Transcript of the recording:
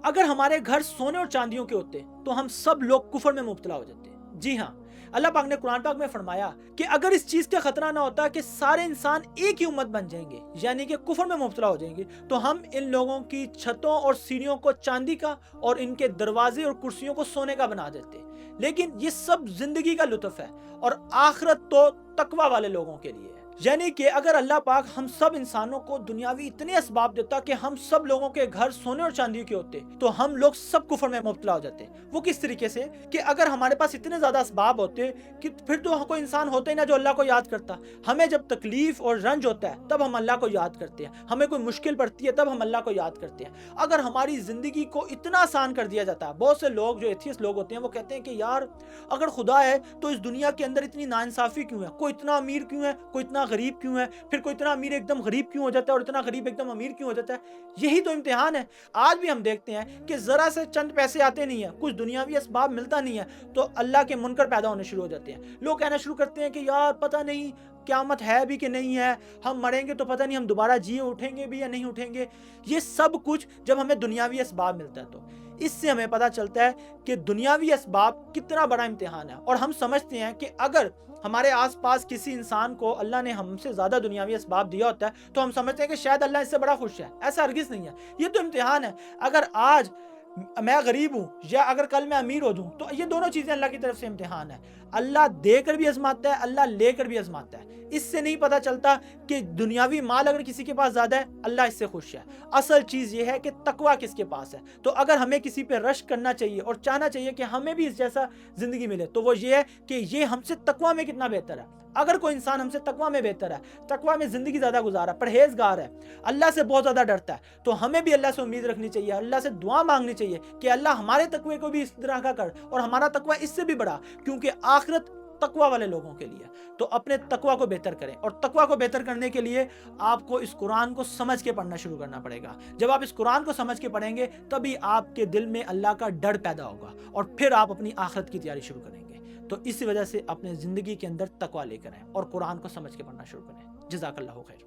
اگر ہمارے گھر سونے اور چاندیوں کے ہوتے تو ہم سب لوگ کفر میں مبتلا ہو جاتے۔ جی ہاں، اللہ پاک نے قرآن پاک میں فرمایا کہ اگر اس چیز کا خطرہ نہ ہوتا کہ سارے انسان ایک ہی امت بن جائیں گے، یعنی کہ کفر میں مبتلا ہو جائیں گے، تو ہم ان لوگوں کی چھتوں اور سیڑھیوں کو چاندی کا اور ان کے دروازے اور کرسیوں کو سونے کا بنا دیتے۔ لیکن یہ سب زندگی کا لطف ہے، اور آخرت تو تقوی والے لوگوں کے لیے ہے۔ یعنی کہ اگر اللہ پاک ہم سب انسانوں کو دنیاوی اتنے اسباب دیتا کہ ہم سب لوگوں کے گھر سونے اور چاندی کے ہوتے، تو ہم لوگ سب کفر میں مبتلا ہو جاتے۔ وہ کس طریقے سے کہ اگر ہمارے پاس اتنے زیادہ اسباب ہوتے کہ پھر تو کوئی انسان ہوتا ہی نہ جو اللہ کو یاد کرتا۔ ہمیں جب تکلیف اور رنج ہوتا ہے تب ہم اللہ کو یاد کرتے ہیں، ہمیں کوئی مشکل پڑتی ہے تب ہم اللہ کو یاد کرتے ہیں۔ اگر ہماری زندگی کو اتنا آسان کر دیا جاتا ہے، بہت سے لوگ جو ایتھیسٹ لوگ ہوتے ہیں وہ کہتے ہیں کہ یار اگر خدا ہے تو اس دنیا کے اندر اتنی ناانصافی کیوں ہے، کوئی اتنا امیر کیوں ہے، کوئی اتنا غریب کیوں ہے، پھر کوئی اتنا امیر ایک دم غریب کیوں ہو جاتا ہے اور اتنا غریب ایک دم امیر کیوں ہو جاتا ہے۔ یہی تو امتحان ہے۔ آج بھی ہم دیکھتے ہیں کہ ذرا سے چند پیسے آتے نہیں ہیں، کچھ دنیاوی اسباب ملتا نہیں ہے تو اللہ کے منکر پیدا ہونے شروع ہو جاتے ہیں۔ لوگ کہنا شروع کرتے ہیں کہ یار پتہ نہیں قیامت ہے بھی کہ نہیں ہے، ہم مریں گے تو پتہ نہیں ہم دوبارہ جی اٹھیں گے بھی یا نہیں اٹھیں گے۔ یہ سب کچھ جب ہمیں دنیاوی اسباب ملتا ہے تو اس سے ہمیں پتہ چلتا ہے کہ دنیاوی اسباب کتنا بڑا امتحان ہے، اور ہم سمجھتے ہیں کہ اگر ہمارے آس پاس کسی انسان کو اللہ نے ہم سے زیادہ دنیاوی اسباب دیا ہوتا ہے تو ہم سمجھتے ہیں کہ شاید اللہ اس سے بڑا خوش ہے۔ ایسا ہرگز نہیں ہے، یہ تو امتحان ہے۔ اگر آج میں غریب ہوں یا اگر کل میں امیر ہو جوں تو یہ دونوں چیزیں اللہ کی طرف سے امتحان ہے۔ اللہ دے کر بھی آزماتا ہے، اللہ لے کر بھی آزماتا ہے۔ اس سے نہیں پتہ چلتا کہ دنیاوی مال اگر کسی کے پاس زیادہ ہے اللہ اس سے خوش ہے۔ اصل چیز یہ ہے کہ تقوی کس کے پاس ہے۔ تو اگر ہمیں کسی پہ رشک کرنا چاہیے اور چاہنا چاہیے کہ ہمیں بھی اس جیسا زندگی ملے تو وہ یہ ہے کہ یہ ہم سے تقوی میں کتنا بہتر ہے۔ اگر کوئی انسان ہم سے تقوی میں بہتر ہے، تقوی میں زندگی زیادہ گزارا، پرہیزگار ہے، اللہ سے بہت زیادہ ڈرتا ہے، تو ہمیں بھی اللہ سے امید رکھنی چاہیے، اللہ سے دعا مانگنی چاہیے کہ اللہ ہمارے تقوی کو بھی اس طرح کا کر اور ہمارا تقوی اس سے بھی بڑھا، کیونکہ آخرت تقوی والے لوگوں کے لیے۔ تو اپنے تقوی کو بہتر کریں، اور تقوی کو بہتر کرنے کے لیے آپ کو اس قرآن کو سمجھ کے پڑھنا شروع کرنا پڑے گا۔ جب آپ اس قرآن کو سمجھ کے پڑھیں گے تبھی آپ کے دل میں اللہ کا ڈر پیدا ہوگا، اور پھر آپ اپنی آخرت کی تیاری شروع کریں گے۔ تو اسی وجہ سے اپنے زندگی کے اندر تقوی لے کر آئیں اور قرآن کو سمجھ کے پڑھنا شروع کریں۔ جزاک اللہ خیر۔